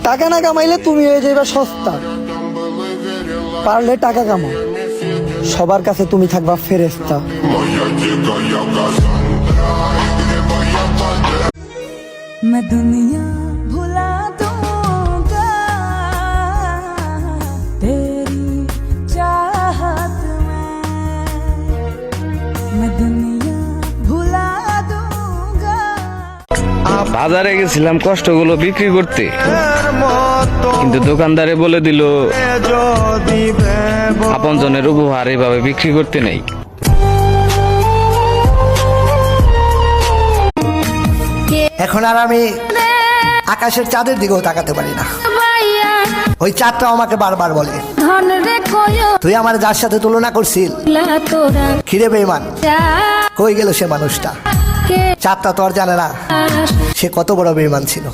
টাকা না কামাইলে তুমি হয়ে যাবে সস্তা, পারলে টাকা কামাও, সবার কাছে তুমি থাকবা ফেরেস্তা। मैं दुनिया भुला दूंगा तेरी चाहत में, मैं दुनिया भुला दूंगा। বাজারে গেছিলাম কষ্টগুলো বিক্রি করতে, কিন্তু দোকানদারে বলে দিল আপনজনের উপহার এইভাবে বিক্রি করতে নেই। এখন আর আমি আকাশের চাঁদের দিকেও তাকাতে পারি না। ওই চাঁদটা আমাকে বারবার বলে, তুই আমার যার সাথে তুলনা করছিল, খিরে বেঈমান, কই গেল সে মানুষটা? চাঁদটা তো আর জানে না সে কত বড় বেঈমান ছিল।